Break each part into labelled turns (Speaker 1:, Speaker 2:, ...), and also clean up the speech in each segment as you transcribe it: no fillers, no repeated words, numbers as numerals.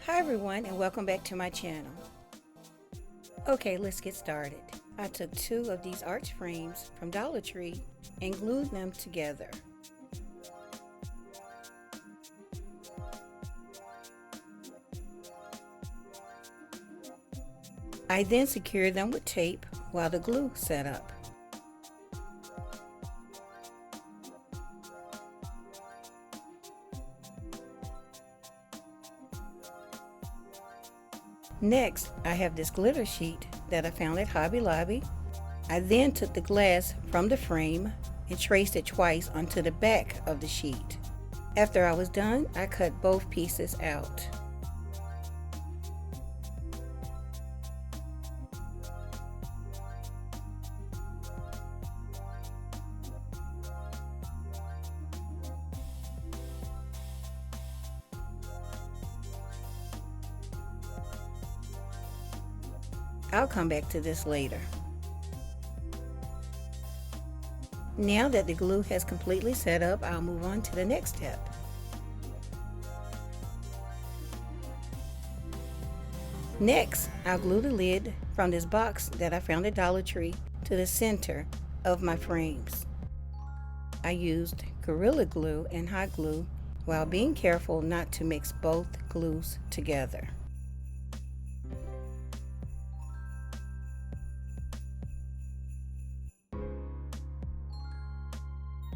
Speaker 1: Hi everyone, and welcome back to my channel. Okay, let's get started. I took two of these arch frames from Dollar Tree and glued them together. I then secured them with tape while the glue set up. Next, I have this glitter sheet that I found at Hobby Lobby. I then took the glass from the frame and traced it twice onto the back of the sheet. After I was done, I cut both pieces out. I'll come back to this later. Now that the glue has completely set up, I'll move on to the next step. Next, I'll glue the lid from this box that I found at Dollar Tree to the center of my frames. I used Gorilla Glue and hot glue while being careful not to mix both glues together.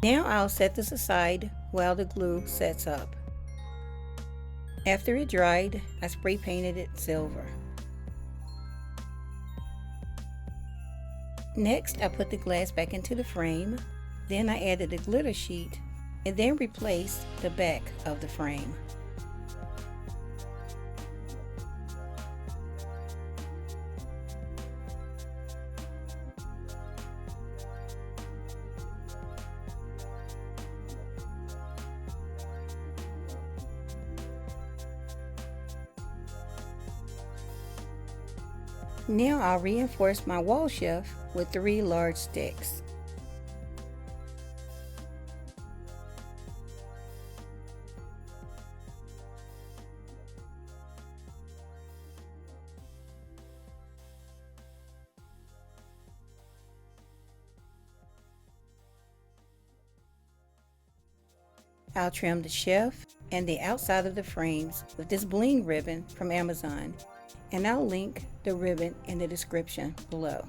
Speaker 1: Now I'll set this aside while the glue sets up. After it dried, I spray painted it silver. Next, I put the glass back into the frame. Then I added a glitter sheet and then replaced the back of the frame. Now I'll reinforce my wall shelf with 3 large sticks. I'll trim the shelf and the outside of the frames with this bling ribbon from Amazon, and I'll link the ribbon in the description below.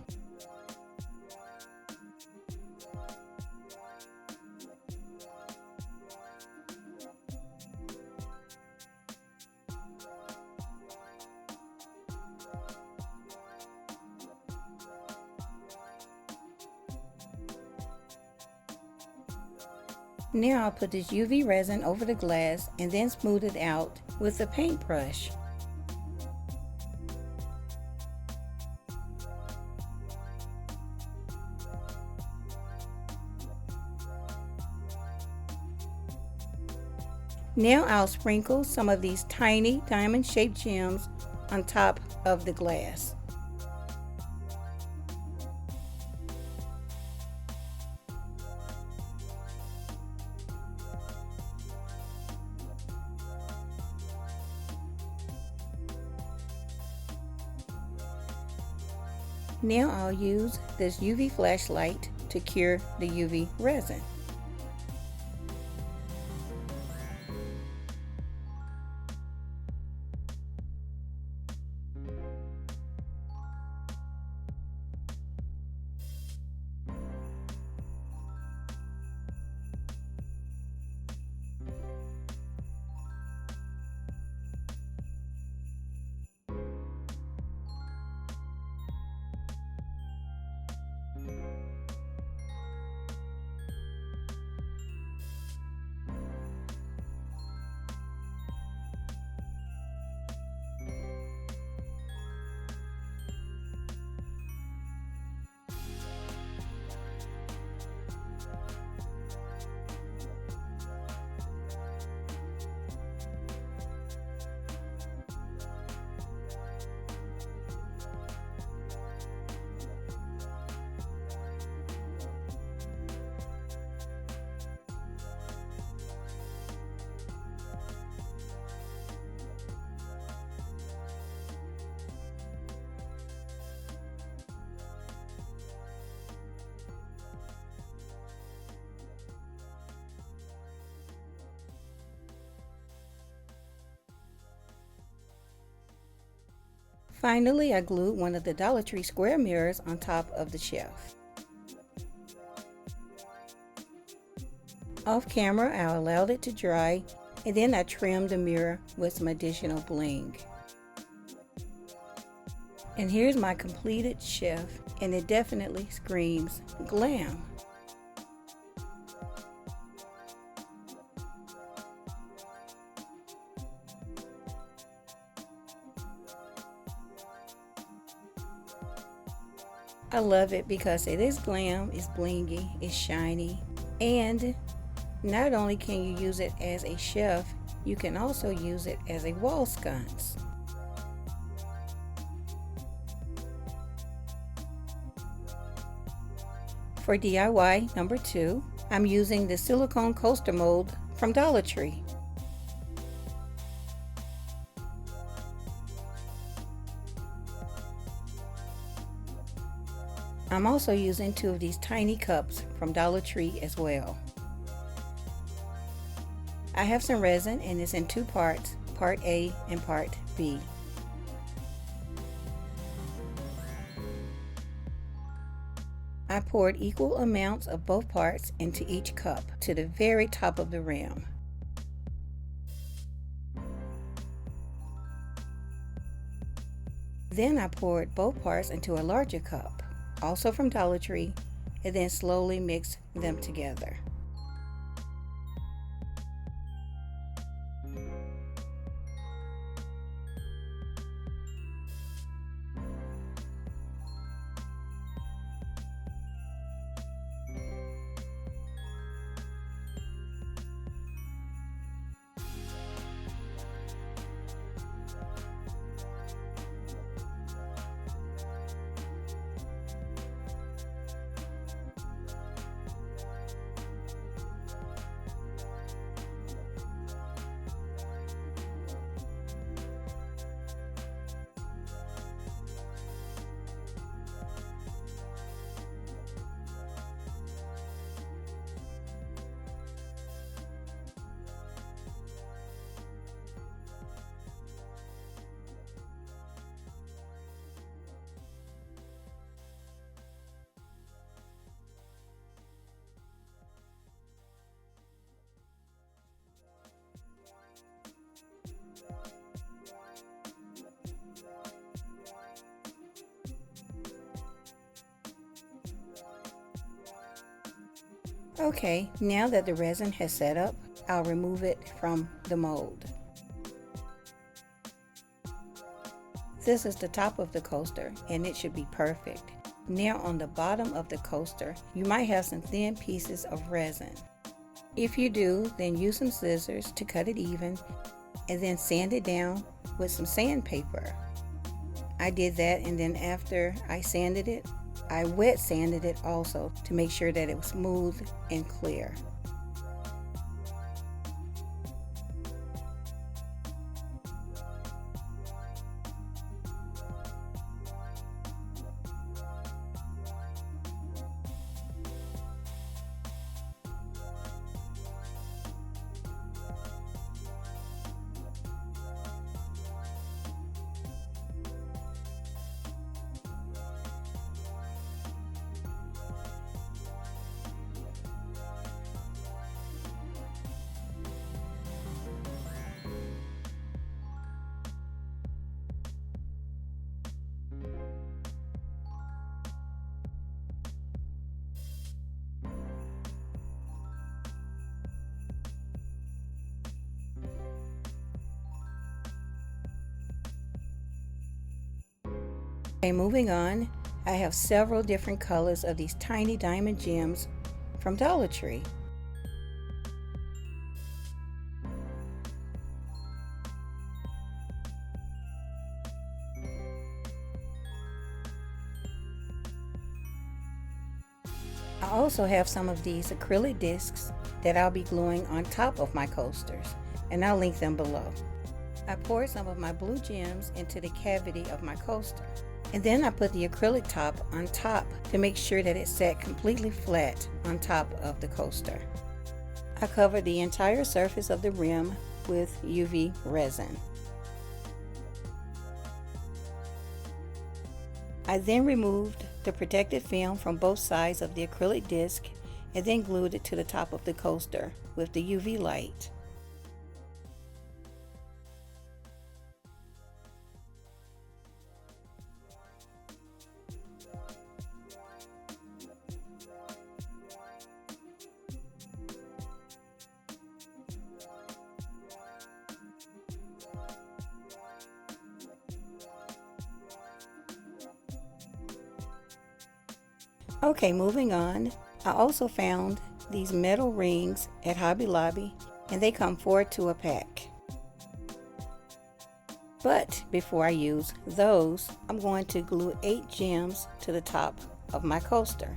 Speaker 1: Now I'll put this UV resin over the glass and then smooth it out with a paintbrush. Now I'll sprinkle some of these tiny diamond-shaped gems on top of the glass. Now I'll use this UV flashlight to cure the UV resin. Finally, I glued one of the Dollar Tree square mirrors on top of the shelf. Off camera, I allowed it to dry, and then I trimmed the mirror with some additional bling. And here's my completed shelf, and it definitely screams glam. I love it because it is glam, it's blingy, it's shiny, and not only can you use it as a shelf, you can also use it as a wall sconce. For DIY number 2, I'm using the silicone coaster mold from Dollar Tree. I'm also using 2 of these tiny cups from Dollar Tree as well. I have some resin, and it's in 2 parts, part A and part B. I poured equal amounts of both parts into each cup to the very top of the rim. Then I poured both parts into a larger cup, also from Dollar Tree, and then slowly mixed them together. Okay, now that the resin has set up, I'll remove it from the mold. This is the top of the coaster, and it should be perfect. Now on the bottom of the coaster, you might have some thin pieces of resin. If you do, then use some scissors to cut it even, and then sand it down with some sandpaper. I did that, and then after I sanded it, I wet sanded it also to make sure that it was smooth and clear. Okay, moving on, I have several different colors of these tiny diamond gems from Dollar Tree. I also have some of these acrylic discs that I'll be gluing on top of my coasters, and I'll link them below. I poured some of my blue gems into the cavity of my coaster, and then I put the acrylic top on top to make sure that it sat completely flat on top of the coaster. I covered the entire surface of the rim with UV resin. I then removed the protective film from both sides of the acrylic disc and then glued it to the top of the coaster with the UV light. Okay, moving on. I also found these metal rings at Hobby Lobby, and they come 4 to a pack. But before I use those, I'm going to glue 8 gems to the top of my coaster.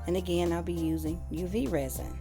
Speaker 1: And again, I'll be using UV resin.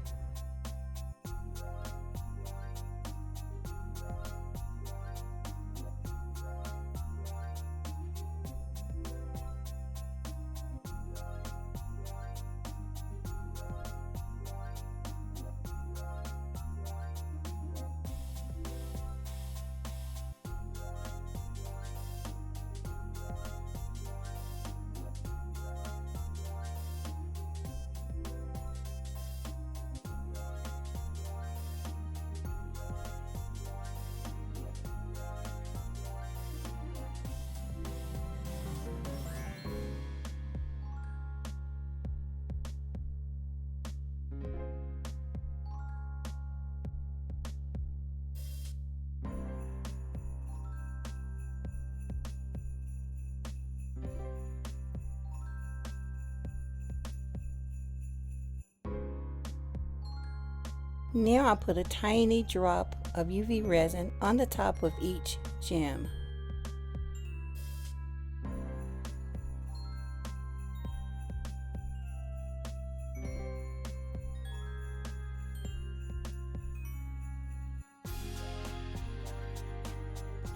Speaker 1: Now I put a tiny drop of UV resin on the top of each gem.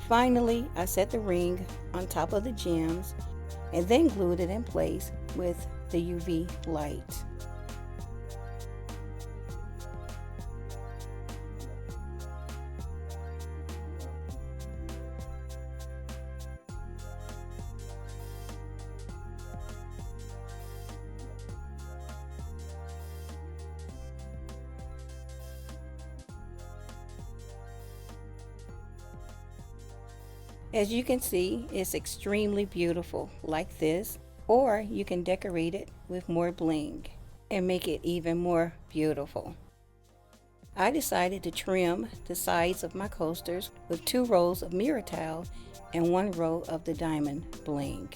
Speaker 1: Finally, I set the ring on top of the gems and then glued it in place with the UV light. As you can see, it's extremely beautiful like this, or you can decorate it with more bling and make it even more beautiful. I decided to trim the sides of my coasters with 2 rows of mirror tile and 1 row of the diamond bling.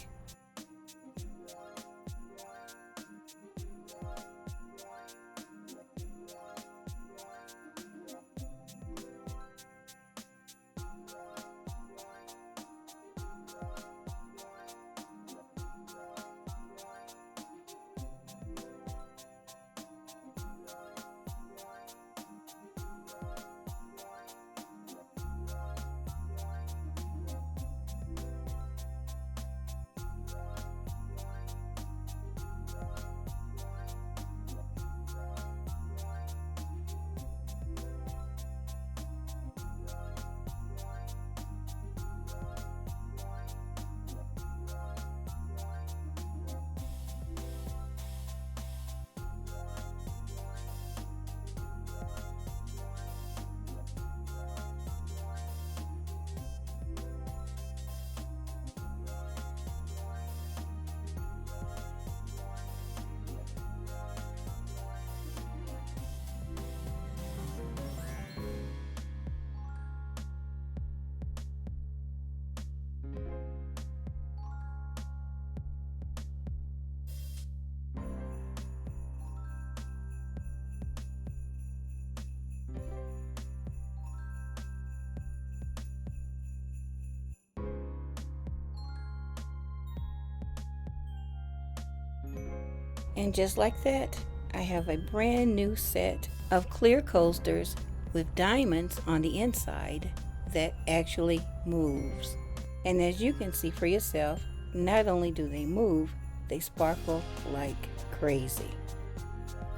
Speaker 1: And just like that, I have a brand new set of clear coasters with diamonds on the inside that actually moves. And as you can see for yourself, not only do they move, they sparkle like crazy.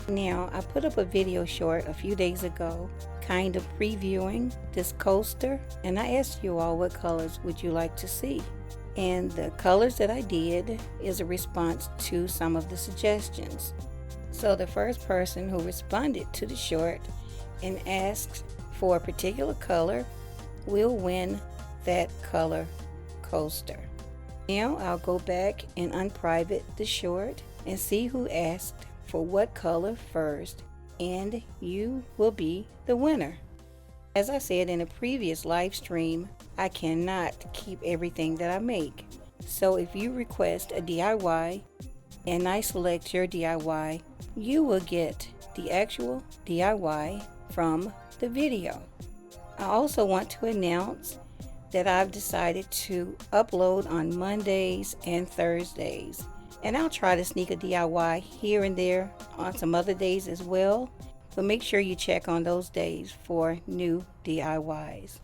Speaker 1: Now, I put up a video short a few days ago, kind of previewing this coaster, and I asked you all what colors would you like to see. And the colors that I did is a response to some of the suggestions. So the first person who responded to the short and asked for a particular color will win that color coaster. Now I'll go back and unprivate the short and see who asked for what color first, and you will be the winner. As I said in a previous live stream, I cannot keep everything that I make. So if you request a DIY and I select your DIY, you will get the actual DIY from the video. I also want to announce that I've decided to upload on Mondays and Thursdays. And I'll try to sneak a DIY here and there on some other days as well. But make sure you check on those days for new DIYs.